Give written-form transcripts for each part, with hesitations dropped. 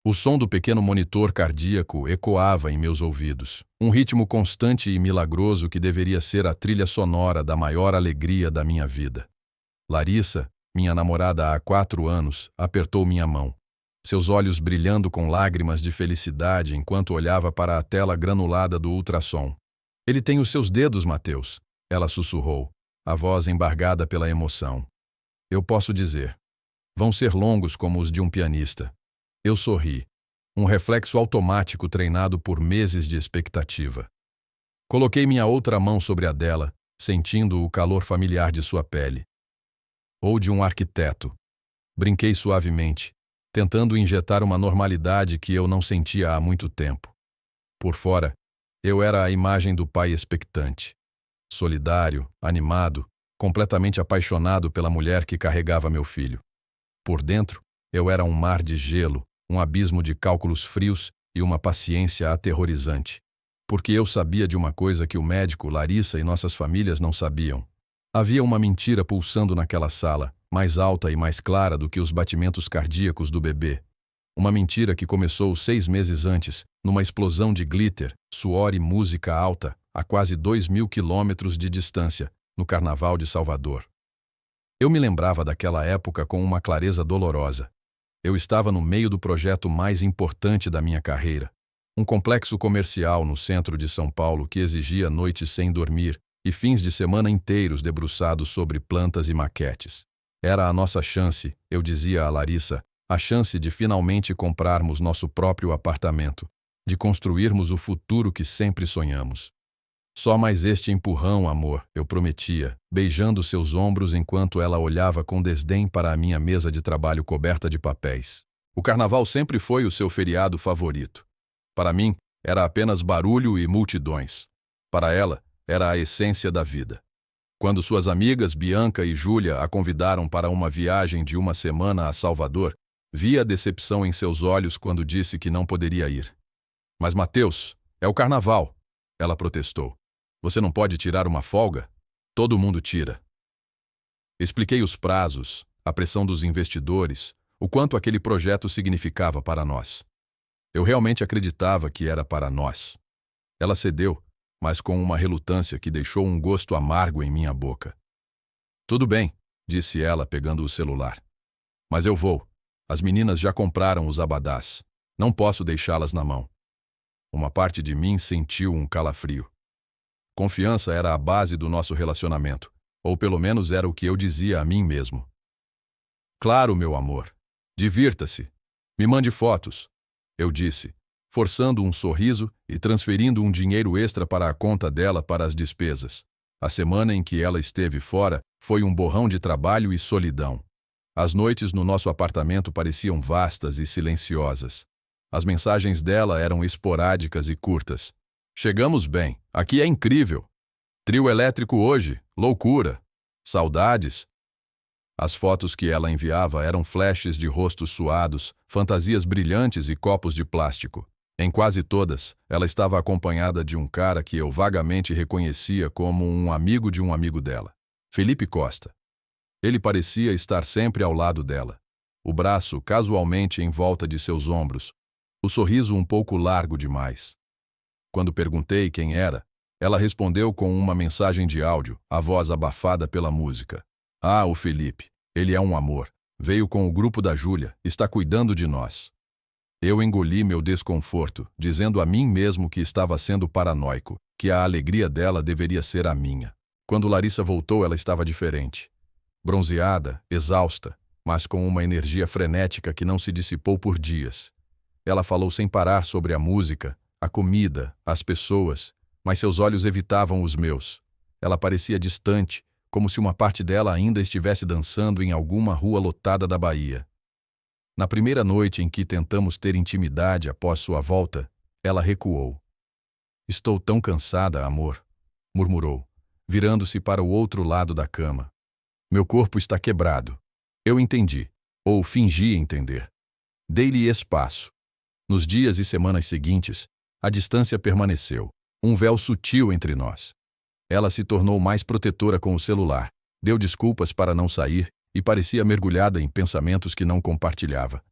O som do pequeno monitor cardíaco ecoava em meus ouvidos, um ritmo constante e milagroso que deveria ser a trilha sonora da maior alegria da minha vida. Larissa, minha namorada há 4 anos, apertou minha mão, seus olhos brilhando com lágrimas de felicidade enquanto olhava para a tela granulada do ultrassom. "Ele tem os seus dedos, Mateus", ela sussurrou, a voz embargada pela emoção. "Eu posso dizer. Vão ser longos como os de um pianista." Eu sorri, um reflexo automático treinado por meses de expectativa. Coloquei minha outra mão sobre a dela, sentindo o calor familiar de sua pele. "Ou de um arquiteto." Brinquei suavemente, tentando injetar uma normalidade que eu não sentia há muito tempo. Por fora, eu era a imagem do pai expectante. Solidário, animado, completamente apaixonado pela mulher que carregava meu filho. Por dentro, eu era um mar de gelo, um abismo de cálculos frios e uma paciência aterrorizante. Porque eu sabia de uma coisa que o médico, Larissa e nossas famílias não sabiam. Havia uma mentira pulsando naquela sala, mais alta e mais clara do que os batimentos cardíacos do bebê. Uma mentira que começou 6 meses antes, numa explosão de glitter, suor e música alta, a quase 2.000 quilômetros de distância, no Carnaval de Salvador. Eu me lembrava daquela época com uma clareza dolorosa. Eu estava no meio do projeto mais importante da minha carreira. Um complexo comercial no centro de São Paulo que exigia noites sem dormir e fins de semana inteiros debruçados sobre plantas e maquetes. Era a nossa chance, eu dizia a Larissa, a chance de finalmente comprarmos nosso próprio apartamento, de construirmos o futuro que sempre sonhamos. "Só mais este empurrão, amor", eu prometia, beijando seus ombros enquanto ela olhava com desdém para a minha mesa de trabalho coberta de papéis. O carnaval sempre foi o seu feriado favorito. Para mim, era apenas barulho e multidões. Para ela, era a essência da vida. Quando suas amigas Bianca e Júlia a convidaram para uma viagem de 1 semana a Salvador, vi a decepção em seus olhos quando disse que não poderia ir. "Mas, Mateus, é o carnaval", ela protestou. "Você não pode tirar uma folga? Todo mundo tira." Expliquei os prazos, a pressão dos investidores, o quanto aquele projeto significava para nós. Eu realmente acreditava que era para nós. Ela cedeu, mas com uma relutância que deixou um gosto amargo em minha boca. "Tudo bem", disse ela pegando o celular. "Mas eu vou. As meninas já compraram os abadás. Não posso deixá-las na mão." Uma parte de mim sentiu um calafrio. Confiança era a base do nosso relacionamento, ou pelo menos era o que eu dizia a mim mesmo. "Claro, meu amor. Divirta-se. Me mande fotos", eu disse, forçando um sorriso e transferindo um dinheiro extra para a conta dela para as despesas. A semana em que ela esteve fora foi um borrão de trabalho e solidão. As noites no nosso apartamento pareciam vastas e silenciosas. As mensagens dela eram esporádicas e curtas. "Chegamos bem. Aqui é incrível. Trio elétrico hoje. Loucura. Saudades." As fotos que ela enviava eram flashes de rostos suados, fantasias brilhantes e copos de plástico. Em quase todas, ela estava acompanhada de um cara que eu vagamente reconhecia como um amigo de um amigo dela. Felipe Costa. Ele parecia estar sempre ao lado dela, o braço casualmente em volta de seus ombros, o sorriso um pouco largo demais. Quando perguntei quem era, ela respondeu com uma mensagem de áudio, a voz abafada pela música. "Ah, o Felipe. Ele é um amor. Veio com o grupo da Júlia, está cuidando de nós." Eu engoli meu desconforto, dizendo a mim mesmo que estava sendo paranoico, que a alegria dela deveria ser a minha. Quando Larissa voltou, ela estava diferente. Bronzeada, exausta, mas com uma energia frenética que não se dissipou por dias. Ela falou sem parar sobre a música, a comida, as pessoas, mas seus olhos evitavam os meus. Ela parecia distante, como se uma parte dela ainda estivesse dançando em alguma rua lotada da Bahia. Na primeira noite em que tentamos ter intimidade após sua volta, ela recuou. "Estou tão cansada, amor", murmurou, virando-se para o outro lado da cama. "Meu corpo está quebrado." Eu entendi, ou fingi entender. Dei-lhe espaço. Nos dias e semanas seguintes, a distância permaneceu, um véu sutil entre nós. Ela se tornou mais protetora com o celular, deu desculpas para não sair e parecia mergulhada em pensamentos que não compartilhava.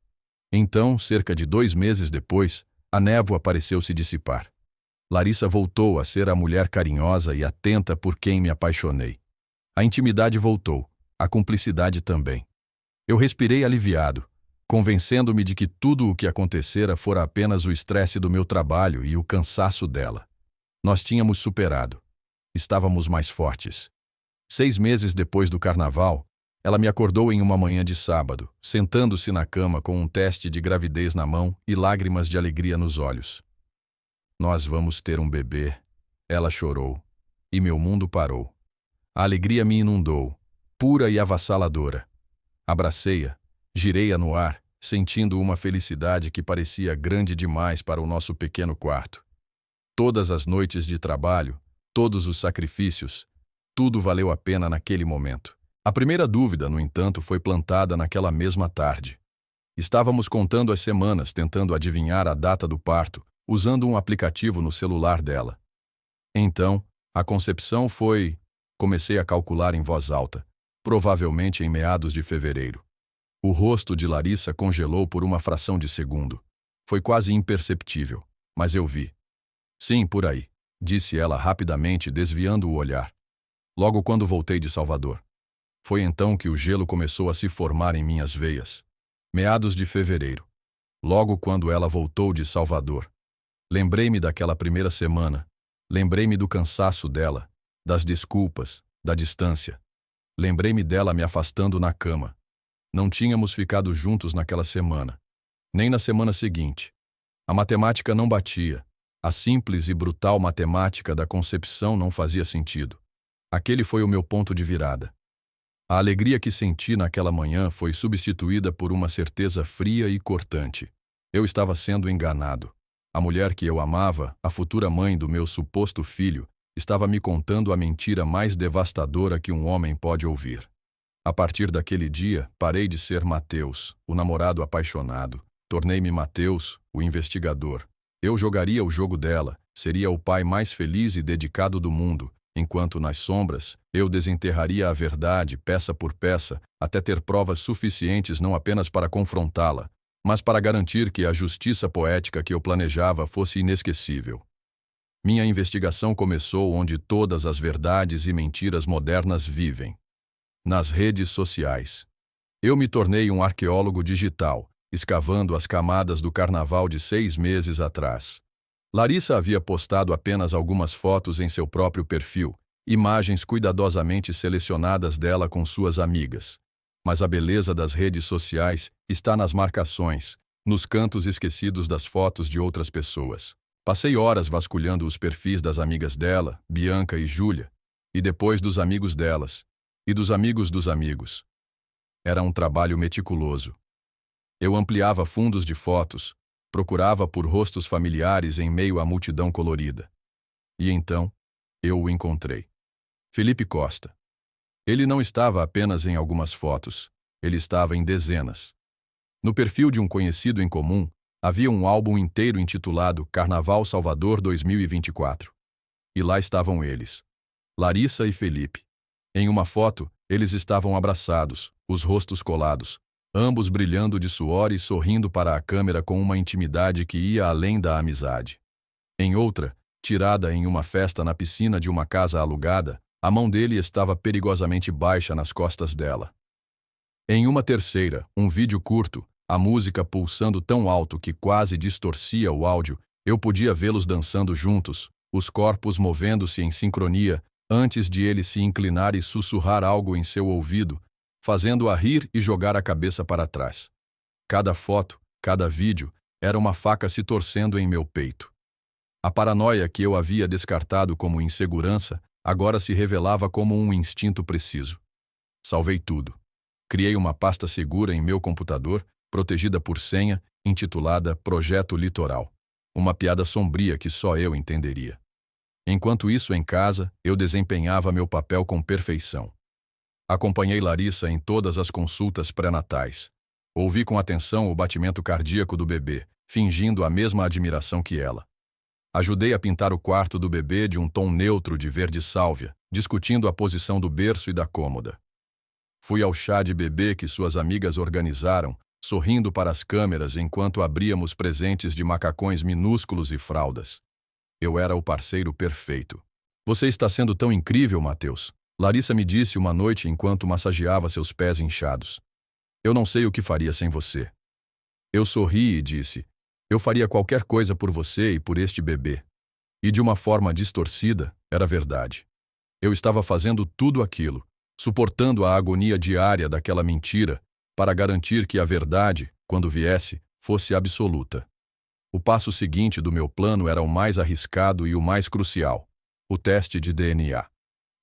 Então, cerca de 2 meses depois, a névoa pareceu se dissipar. Larissa voltou a ser a mulher carinhosa e atenta por quem me apaixonei. A intimidade voltou, a cumplicidade também. Eu respirei aliviado, convencendo-me de que tudo o que acontecera fora apenas o estresse do meu trabalho e o cansaço dela. Nós tínhamos superado. Estávamos mais fortes. 6 meses depois do carnaval, ela me acordou em uma manhã de sábado, sentando-se na cama com um teste de gravidez na mão e lágrimas de alegria nos olhos. Nós vamos ter um bebê. Ela chorou. E meu mundo parou. A alegria me inundou, pura e avassaladora. Abracei-a, girei-a no ar, sentindo uma felicidade que parecia grande demais para o nosso pequeno quarto. Todas as noites de trabalho, todos os sacrifícios, tudo valeu a pena naquele momento. A primeira dúvida, no entanto, foi plantada naquela mesma tarde. Estávamos contando as semanas, tentando adivinhar a data do parto, usando um aplicativo no celular dela. Então, a concepção foi... Comecei a calcular em voz alta, provavelmente em meados de fevereiro. O rosto de Larissa congelou por uma fração de segundo. Foi quase imperceptível, mas eu vi. Sim, por aí, disse ela rapidamente, desviando o olhar. Logo quando voltei de Salvador. Foi então que o gelo começou a se formar em minhas veias. Meados de fevereiro. Logo quando ela voltou de Salvador. Lembrei-me daquela primeira semana. Lembrei-me do cansaço dela, das desculpas, da distância. Lembrei-me dela me afastando na cama. Não tínhamos ficado juntos naquela semana, nem na semana seguinte. A matemática não batia. A simples e brutal matemática da concepção não fazia sentido. Aquele foi o meu ponto de virada. A alegria que senti naquela manhã foi substituída por uma certeza fria e cortante. Eu estava sendo enganado. A mulher que eu amava, a futura mãe do meu suposto filho, estava me contando a mentira mais devastadora que um homem pode ouvir. A partir daquele dia, parei de ser Mateus, o namorado apaixonado. Tornei-me Mateus, o investigador. Eu jogaria o jogo dela, seria o pai mais feliz e dedicado do mundo, enquanto nas sombras, eu desenterraria a verdade peça por peça, até ter provas suficientes não apenas para confrontá-la, mas para garantir que a justiça poética que eu planejava fosse inesquecível. Minha investigação começou onde todas as verdades e mentiras modernas vivem. Nas redes sociais. Eu me tornei um arqueólogo digital, escavando as camadas do carnaval de 6 meses atrás. Larissa havia postado apenas algumas fotos em seu próprio perfil, imagens cuidadosamente selecionadas dela com suas amigas. Mas a beleza das redes sociais está nas marcações, nos cantos esquecidos das fotos de outras pessoas. Passei horas vasculhando os perfis das amigas dela, Bianca e Júlia, e depois dos amigos delas, e dos amigos dos amigos. Era um trabalho meticuloso. Eu ampliava fundos de fotos, procurava por rostos familiares em meio à multidão colorida. E então, eu o encontrei. Felipe Costa. Ele não estava apenas em algumas fotos, ele estava em dezenas. No perfil de um conhecido em comum, havia um álbum inteiro intitulado Carnaval Salvador 2024. E lá estavam eles, Larissa e Felipe. Em uma foto, eles estavam abraçados, os rostos colados, ambos brilhando de suor e sorrindo para a câmera com uma intimidade que ia além da amizade. Em outra, tirada em uma festa na piscina de uma casa alugada, a mão dele estava perigosamente baixa nas costas dela. Em uma terceira, um vídeo curto, a música pulsando tão alto que quase distorcia o áudio, eu podia vê-los dançando juntos, os corpos movendo-se em sincronia, antes de ele se inclinar e sussurrar algo em seu ouvido, fazendo-a rir e jogar a cabeça para trás. Cada foto, cada vídeo, era uma faca se torcendo em meu peito. A paranoia que eu havia descartado como insegurança, agora se revelava como um instinto preciso. Salvei tudo. Criei uma pasta segura em meu computador, protegida por senha, intitulada Projeto Litoral. Uma piada sombria que só eu entenderia. Enquanto isso, em casa, eu desempenhava meu papel com perfeição. Acompanhei Larissa em todas as consultas pré-natais. Ouvi com atenção o batimento cardíaco do bebê, fingindo a mesma admiração que ela. Ajudei a pintar o quarto do bebê de um tom neutro de verde sálvia, discutindo a posição do berço e da cômoda. Fui ao chá de bebê que suas amigas organizaram, sorrindo para as câmeras enquanto abríamos presentes de macacões minúsculos e fraldas. Eu era o parceiro perfeito. Você está sendo tão incrível, Matheus. Larissa me disse uma noite enquanto massageava seus pés inchados. Eu não sei o que faria sem você. Eu sorri e disse, eu faria qualquer coisa por você e por este bebê. E de uma forma distorcida, era verdade. Eu estava fazendo tudo aquilo, suportando a agonia diária daquela mentira, para garantir que a verdade, quando viesse, fosse absoluta. O passo seguinte do meu plano era o mais arriscado e o mais crucial: o teste de DNA.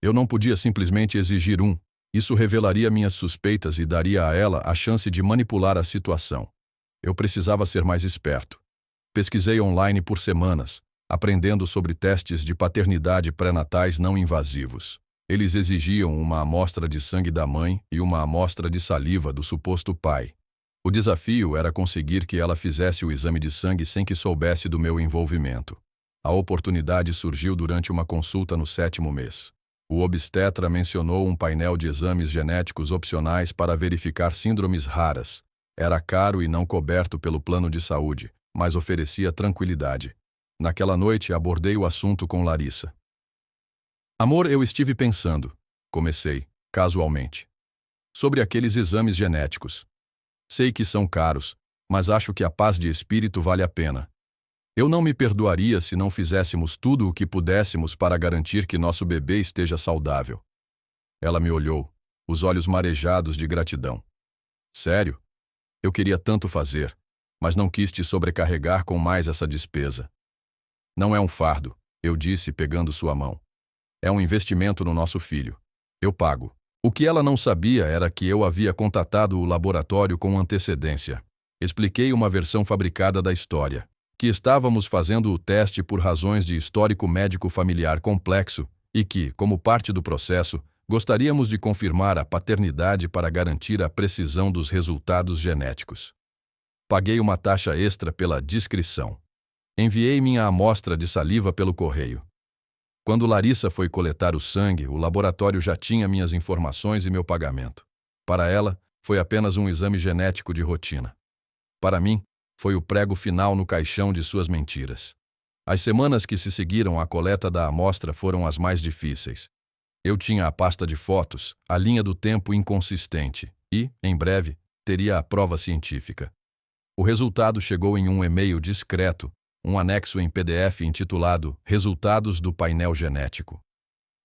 Eu não podia simplesmente exigir um. Isso revelaria minhas suspeitas e daria a ela a chance de manipular a situação. Eu precisava ser mais esperto. Pesquisei online por semanas, aprendendo sobre testes de paternidade pré-natais não invasivos. Eles exigiam uma amostra de sangue da mãe e uma amostra de saliva do suposto pai. O desafio era conseguir que ela fizesse o exame de sangue sem que soubesse do meu envolvimento. A oportunidade surgiu durante uma consulta no 7º mês. O obstetra mencionou um painel de exames genéticos opcionais para verificar síndromes raras. Era caro e não coberto pelo plano de saúde, mas oferecia tranquilidade. Naquela noite, abordei o assunto com Larissa. Amor, eu estive pensando, comecei, casualmente, sobre aqueles exames genéticos. Sei que são caros, mas acho que a paz de espírito vale a pena. Eu não me perdoaria se não fizéssemos tudo o que pudéssemos para garantir que nosso bebê esteja saudável. Ela me olhou, os olhos marejados de gratidão. Sério? Eu queria tanto fazer, mas não quis te sobrecarregar com mais essa despesa. Não é um fardo, eu disse pegando sua mão. É um investimento no nosso filho. Eu pago. O que ela não sabia era que eu havia contatado o laboratório com antecedência. Expliquei uma versão fabricada da história, que estávamos fazendo o teste por razões de histórico médico familiar complexo e que, como parte do processo, gostaríamos de confirmar a paternidade para garantir a precisão dos resultados genéticos. Paguei uma taxa extra pela discrição. Enviei minha amostra de saliva pelo correio. Quando Larissa foi coletar o sangue, o laboratório já tinha minhas informações e meu pagamento. Para ela, foi apenas um exame genético de rotina. Para mim, foi o prego final no caixão de suas mentiras. As semanas que se seguiram à coleta da amostra foram as mais difíceis. Eu tinha a pasta de fotos, a linha do tempo inconsistente e, em breve, teria a prova científica. O resultado chegou em um e-mail discreto, um anexo em PDF intitulado Resultados do Painel Genético.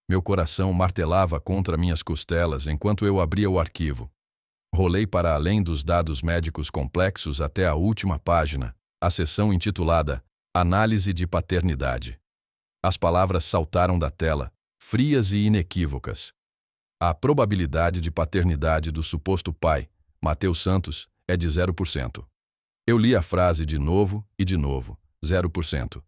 Meu coração martelava contra minhas costelas enquanto eu abria o arquivo. Rolei para além dos dados médicos complexos até a última página, a seção intitulada Análise de Paternidade. As palavras saltaram da tela, frias e inequívocas. A probabilidade de paternidade do suposto pai, Matheus Santos, é de 0%. Eu li a frase de novo e de novo. 0%.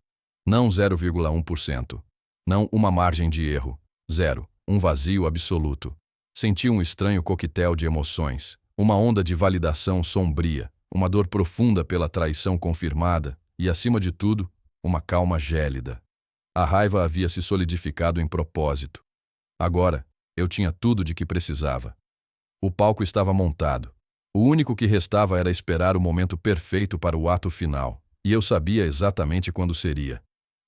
Não 0,1%. Não uma margem de erro. 0. Um vazio absoluto. Senti um estranho coquetel de emoções. Uma onda de validação sombria. Uma dor profunda pela traição confirmada. E, acima de tudo, uma calma gélida. A raiva havia se solidificado em propósito. Agora, eu tinha tudo de que precisava. O palco estava montado. O único que restava era esperar o momento perfeito para o ato final. E eu sabia exatamente quando seria.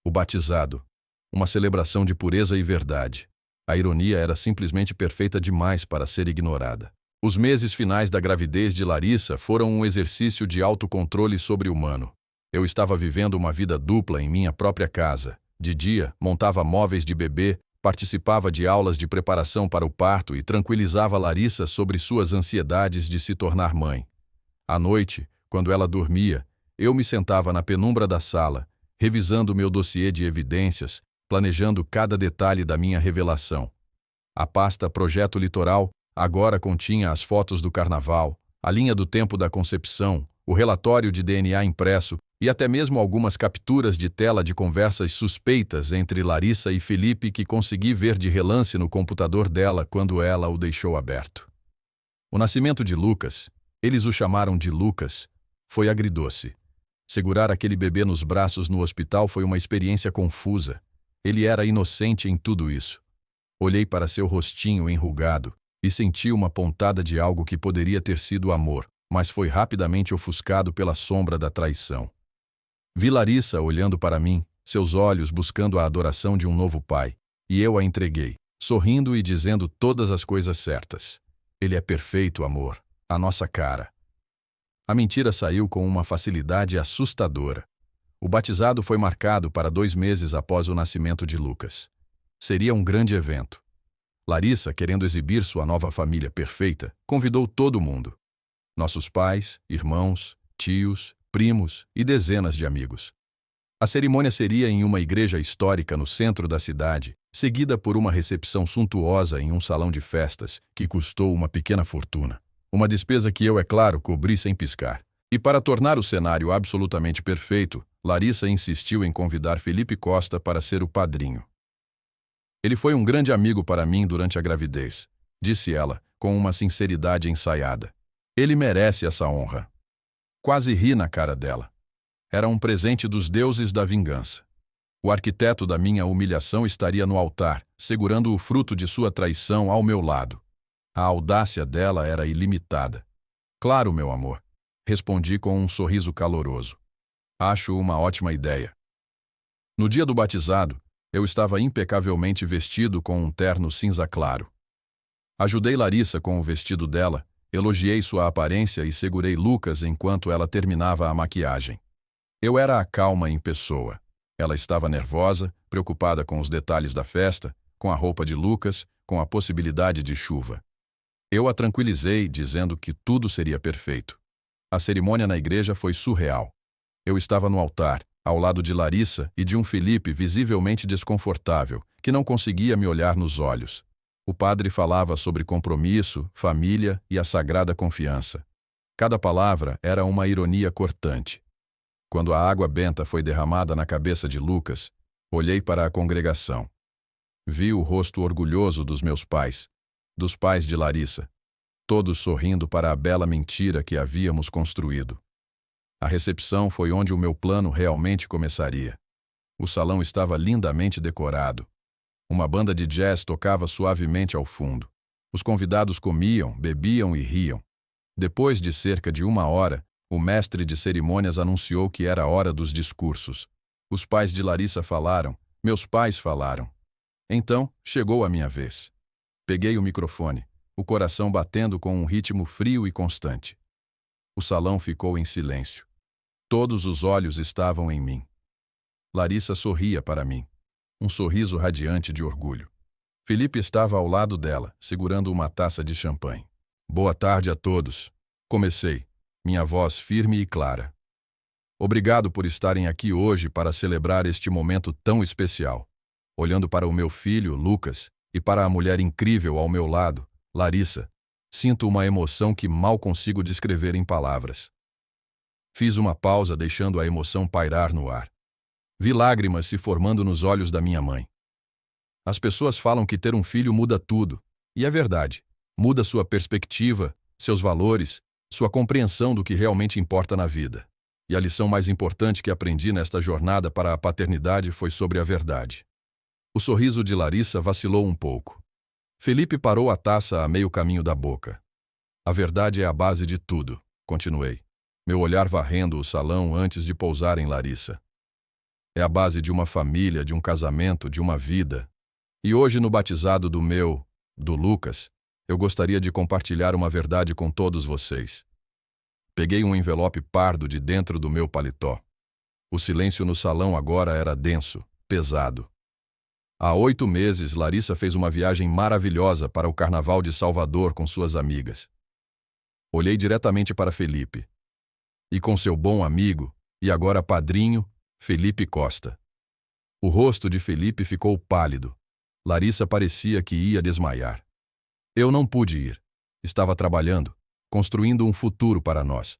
O batizado. Uma celebração de pureza e verdade. A ironia era simplesmente perfeita demais para ser ignorada. Os meses finais da gravidez de Larissa foram um exercício de autocontrole sobre-humano. Eu estava vivendo uma vida dupla em minha própria casa. De dia, montava móveis de bebê, participava de aulas de preparação para o parto e tranquilizava Larissa sobre suas ansiedades de se tornar mãe. À noite, quando ela dormia, eu me sentava na penumbra da sala, revisando meu dossiê de evidências, planejando cada detalhe da minha revelação. A pasta Projeto Litoral agora continha as fotos do carnaval, a linha do tempo da concepção, o relatório de DNA impresso e até mesmo algumas capturas de tela de conversas suspeitas entre Larissa e Felipe que consegui ver de relance no computador dela quando ela o deixou aberto. O nascimento de Lucas, eles o chamaram de Lucas, foi agridoce. Segurar aquele bebê nos braços no hospital foi uma experiência confusa. Ele era inocente em tudo isso. Olhei para seu rostinho enrugado e senti uma pontada de algo que poderia ter sido amor, mas foi rapidamente ofuscado pela sombra da traição. Vi Larissa olhando para mim, seus olhos buscando a adoração de um novo pai, e eu a entreguei, sorrindo e dizendo todas as coisas certas. Ele é perfeito, amor, a nossa cara. A mentira saiu com uma facilidade assustadora. O batizado foi marcado para 2 meses após o nascimento de Lucas. Seria um grande evento. Larissa, querendo exibir sua nova família perfeita, convidou todo mundo. Nossos pais, irmãos, tios, primos e dezenas de amigos. A cerimônia seria em uma igreja histórica no centro da cidade, seguida por uma recepção suntuosa em um salão de festas que custou uma pequena fortuna. Uma despesa que eu, é claro, cobri sem piscar. E para tornar o cenário absolutamente perfeito, Larissa insistiu em convidar Felipe Costa para ser o padrinho. Ele foi um grande amigo para mim durante a gravidez, disse ela, com uma sinceridade ensaiada. Ele merece essa honra. Quase ri na cara dela. Era um presente dos deuses da vingança. O arquiteto da minha humilhação estaria no altar, segurando o fruto de sua traição ao meu lado. A audácia dela era ilimitada. Claro, meu amor, respondi com um sorriso caloroso. Acho uma ótima ideia. No dia do batizado, eu estava impecavelmente vestido com um terno cinza claro. Ajudei Larissa com o vestido dela, elogiei sua aparência e segurei Lucas enquanto ela terminava a maquiagem. Eu era a calma em pessoa. Ela estava nervosa, preocupada com os detalhes da festa, com a roupa de Lucas, com a possibilidade de chuva. Eu a tranquilizei, dizendo que tudo seria perfeito. A cerimônia na igreja foi surreal. Eu estava no altar, ao lado de Larissa e de um Felipe visivelmente desconfortável, que não conseguia me olhar nos olhos. O padre falava sobre compromisso, família e a sagrada confiança. Cada palavra era uma ironia cortante. Quando a água benta foi derramada na cabeça de Lucas, olhei para a congregação. Vi o rosto orgulhoso dos meus pais, dos pais de Larissa, todos sorrindo para a bela mentira que havíamos construído. A recepção foi onde o meu plano realmente começaria. O salão estava lindamente decorado. Uma banda de jazz tocava suavemente ao fundo. Os convidados comiam, bebiam e riam. Depois de cerca de 1 hora, o mestre de cerimônias anunciou que era a hora dos discursos. Os pais de Larissa falaram, meus pais falaram. Então, chegou a minha vez. Peguei o microfone, o coração batendo com um ritmo frio e constante. O salão ficou em silêncio. Todos os olhos estavam em mim. Larissa sorria para mim, um sorriso radiante de orgulho. Felipe estava ao lado dela, segurando uma taça de champanhe. Boa tarde a todos. Comecei, minha voz firme e clara. Obrigado por estarem aqui hoje para celebrar este momento tão especial. Olhando para o meu filho, Lucas, e para a mulher incrível ao meu lado, Larissa, sinto uma emoção que mal consigo descrever em palavras. Fiz uma pausa, deixando a emoção pairar no ar. Vi lágrimas se formando nos olhos da minha mãe. As pessoas falam que ter um filho muda tudo, e é verdade. Muda sua perspectiva, seus valores, sua compreensão do que realmente importa na vida. E a lição mais importante que aprendi nesta jornada para a paternidade foi sobre a verdade. O sorriso de Larissa vacilou um pouco. Felipe parou a taça a meio caminho da boca. A verdade é a base de tudo, continuei, meu olhar varrendo o salão antes de pousar em Larissa. É a base de uma família, de um casamento, de uma vida. E hoje, no batizado do Lucas, eu gostaria de compartilhar uma verdade com todos vocês. Peguei um envelope pardo de dentro do meu paletó. O silêncio no salão agora era denso, pesado. Há 8 meses, Larissa fez uma viagem maravilhosa para o Carnaval de Salvador com suas amigas. Olhei diretamente para Felipe. E com seu bom amigo, e agora padrinho, Felipe Costa. O rosto de Felipe ficou pálido. Larissa parecia que ia desmaiar. Eu não pude ir. Estava trabalhando, construindo um futuro para nós.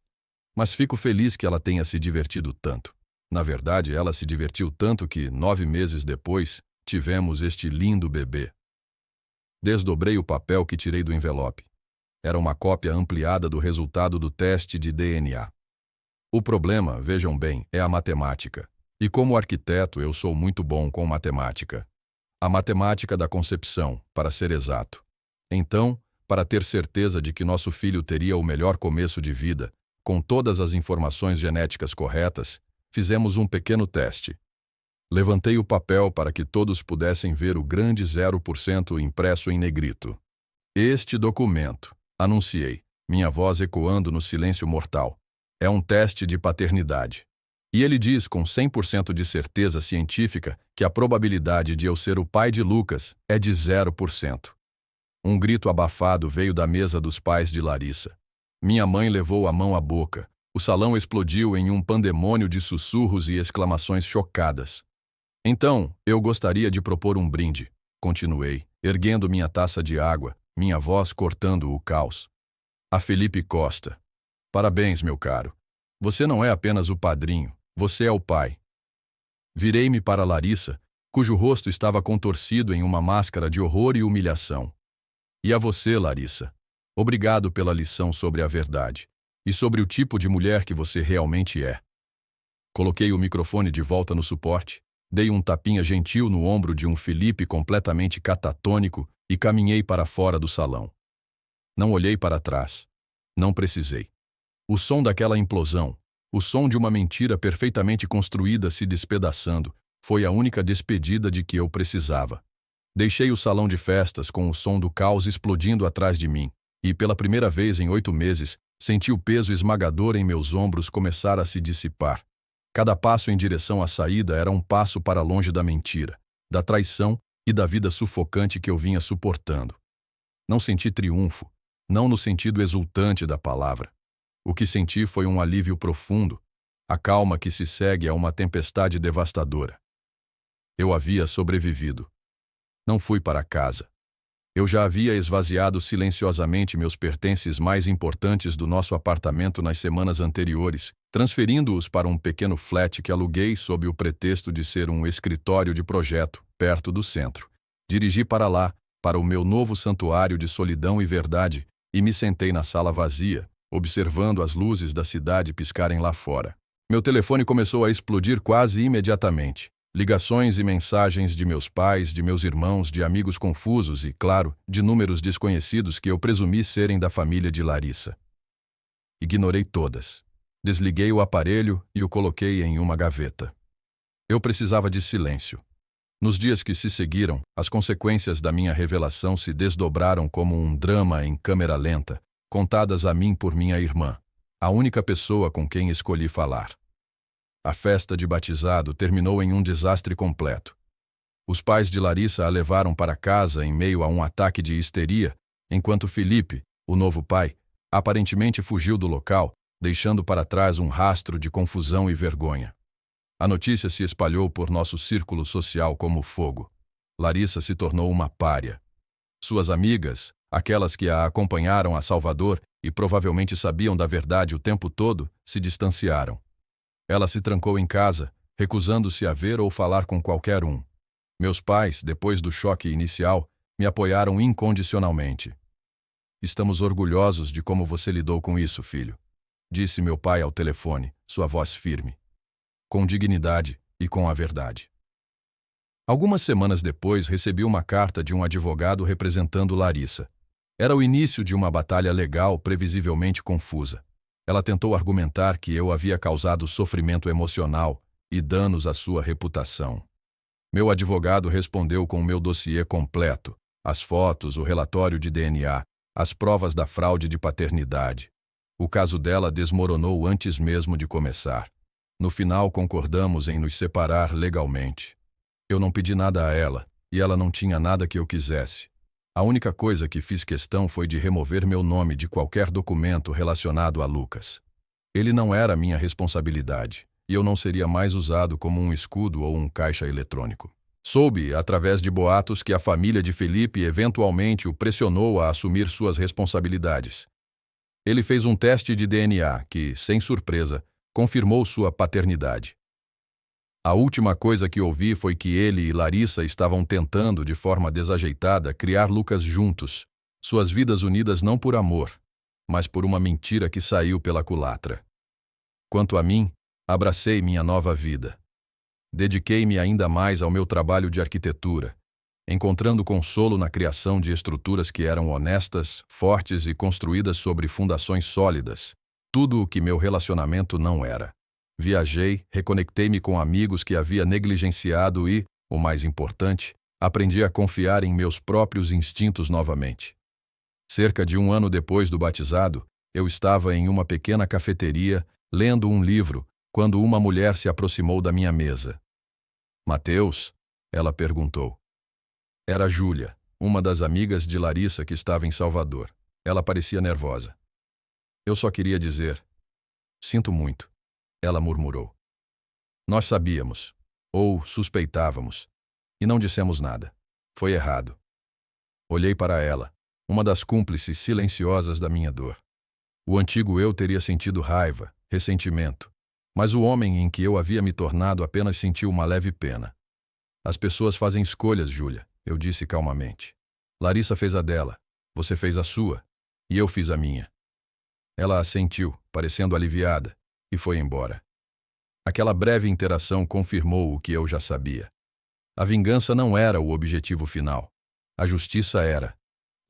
Mas fico feliz que ela tenha se divertido tanto. Na verdade, ela se divertiu tanto que, 9 meses depois, tivemos este lindo bebê. Desdobrei o papel que tirei do envelope. Era uma cópia ampliada do resultado do teste de DNA. O problema, vejam bem, é a matemática. E como arquiteto, eu sou muito bom com matemática. A matemática da concepção, para ser exato. Então, para ter certeza de que nosso filho teria o melhor começo de vida, com todas as informações genéticas corretas, fizemos um pequeno teste. Levantei o papel para que todos pudessem ver o grande 0% impresso em negrito. Este documento, anunciei, minha voz ecoando no silêncio mortal, é um teste de paternidade. E ele diz com 100% de certeza científica que a probabilidade de eu ser o pai de Lucas é de 0%. Um grito abafado veio da mesa dos pais de Larissa. Minha mãe levou a mão à boca. O salão explodiu em um pandemônio de sussurros e exclamações chocadas. Então, eu gostaria de propor um brinde, continuei, erguendo minha taça de água, minha voz cortando o caos. A Felipe Costa. Parabéns, meu caro. Você não é apenas o padrinho, você é o pai. Virei-me para Larissa, cujo rosto estava contorcido em uma máscara de horror e humilhação. E a você, Larissa. Obrigado pela lição sobre a verdade e sobre o tipo de mulher que você realmente é. Coloquei o microfone de volta no suporte, dei um tapinha gentil no ombro de um Felipe completamente catatônico e caminhei para fora do salão. Não olhei para trás. Não precisei. O som daquela implosão, o som de uma mentira perfeitamente construída se despedaçando, foi a única despedida de que eu precisava. Deixei o salão de festas com o som do caos explodindo atrás de mim, e pela primeira vez em 8 meses, senti o peso esmagador em meus ombros começar a se dissipar. Cada passo em direção à saída era um passo para longe da mentira, da traição e da vida sufocante que eu vinha suportando. Não senti triunfo, não no sentido exultante da palavra. O que senti foi um alívio profundo, a calma que se segue a uma tempestade devastadora. Eu havia sobrevivido. Não fui para casa. Eu já havia esvaziado silenciosamente meus pertences mais importantes do nosso apartamento nas semanas anteriores, transferindo-os para um pequeno flat que aluguei sob o pretexto de ser um escritório de projeto, perto do centro. Dirigi para lá, para o meu novo santuário de solidão e verdade, e me sentei na sala vazia, observando as luzes da cidade piscarem lá fora. Meu telefone começou a explodir quase imediatamente. Ligações e mensagens de meus pais, de meus irmãos, de amigos confusos e, claro, de números desconhecidos que eu presumi serem da família de Larissa. Ignorei todas. Desliguei o aparelho e o coloquei em uma gaveta. Eu precisava de silêncio. Nos dias que se seguiram, as consequências da minha revelação se desdobraram como um drama em câmera lenta, contadas a mim por minha irmã, a única pessoa com quem escolhi falar. A festa de batizado terminou em um desastre completo. Os pais de Larissa a levaram para casa em meio a um ataque de histeria, enquanto Felipe, o novo pai, aparentemente fugiu do local, deixando para trás um rastro de confusão e vergonha. A notícia se espalhou por nosso círculo social como fogo. Larissa se tornou uma pária. Suas amigas, aquelas que a acompanharam a Salvador e provavelmente sabiam da verdade o tempo todo, se distanciaram. Ela se trancou em casa, recusando-se a ver ou falar com qualquer um. Meus pais, depois do choque inicial, me apoiaram incondicionalmente. Estamos orgulhosos de como você lidou com isso, filho, disse meu pai ao telefone, sua voz firme. Com dignidade e com a verdade. Algumas semanas depois, recebi uma carta de um advogado representando Larissa. Era o início de uma batalha legal previsivelmente confusa. Ela tentou argumentar que eu havia causado sofrimento emocional e danos à sua reputação. Meu advogado respondeu com o meu dossiê completo, as fotos, o relatório de DNA, as provas da fraude de paternidade. O caso dela desmoronou antes mesmo de começar. No final, concordamos em nos separar legalmente. Eu não pedi nada a ela, e ela não tinha nada que eu quisesse. A única coisa que fiz questão foi de remover meu nome de qualquer documento relacionado a Lucas. Ele não era minha responsabilidade, e eu não seria mais usado como um escudo ou um caixa eletrônico. Soube, através de boatos, que a família de Felipe eventualmente o pressionou a assumir suas responsabilidades. Ele fez um teste de DNA que, sem surpresa, confirmou sua paternidade. A última coisa que ouvi foi que ele e Larissa estavam tentando, de forma desajeitada, criar Lucas juntos, suas vidas unidas não por amor, mas por uma mentira que saiu pela culatra. Quanto a mim, abracei minha nova vida. Dediquei-me ainda mais ao meu trabalho de arquitetura, encontrando consolo na criação de estruturas que eram honestas, fortes e construídas sobre fundações sólidas, tudo o que meu relacionamento não era. Viajei, reconectei-me com amigos que havia negligenciado e, o mais importante, aprendi a confiar em meus próprios instintos novamente. Cerca de 1 ano depois do batizado, eu estava em uma pequena cafeteria, lendo um livro, quando uma mulher se aproximou da minha mesa. Mateus? Ela perguntou. Era Júlia, uma das amigas de Larissa que estava em Salvador. Ela parecia nervosa. Eu só queria dizer, sinto muito, ela murmurou. Nós sabíamos, ou suspeitávamos, e não dissemos nada. Foi errado. Olhei para ela, uma das cúmplices silenciosas da minha dor. O antigo eu teria sentido raiva, ressentimento, mas o homem em que eu havia me tornado apenas sentiu uma leve pena. As pessoas fazem escolhas, Júlia, eu disse calmamente. Larissa fez a dela, você fez a sua, e eu fiz a minha. Ela assentiu, parecendo aliviada, e foi embora. Aquela breve interação confirmou o que eu já sabia. A vingança não era o objetivo final. A justiça era.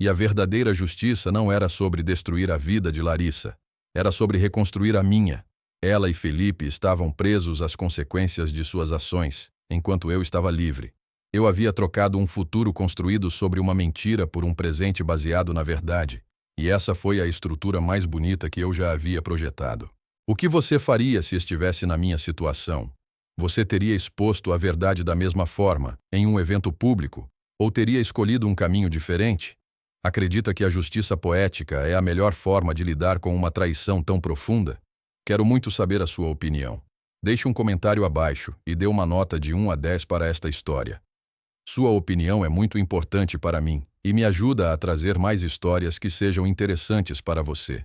E a verdadeira justiça não era sobre destruir a vida de Larissa. Era sobre reconstruir a minha. Ela e Felipe estavam presos às consequências de suas ações, enquanto eu estava livre. Eu havia trocado um futuro construído sobre uma mentira por um presente baseado na verdade. E essa foi a estrutura mais bonita que eu já havia projetado. O que você faria se estivesse na minha situação? Você teria exposto a verdade da mesma forma, em um evento público, ou teria escolhido um caminho diferente? Acredita que a justiça poética é a melhor forma de lidar com uma traição tão profunda? Quero muito saber a sua opinião. Deixe um comentário abaixo e dê uma nota de 1 a 10 para esta história. Sua opinião é muito importante para mim e me ajuda a trazer mais histórias que sejam interessantes para você.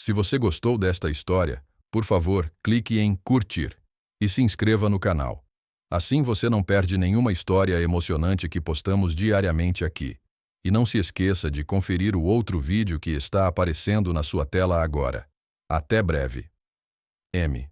Se você gostou desta história, por favor, clique em curtir e se inscreva no canal. Assim você não perde nenhuma história emocionante que postamos diariamente aqui. E não se esqueça de conferir o outro vídeo que está aparecendo na sua tela agora. Até breve. M.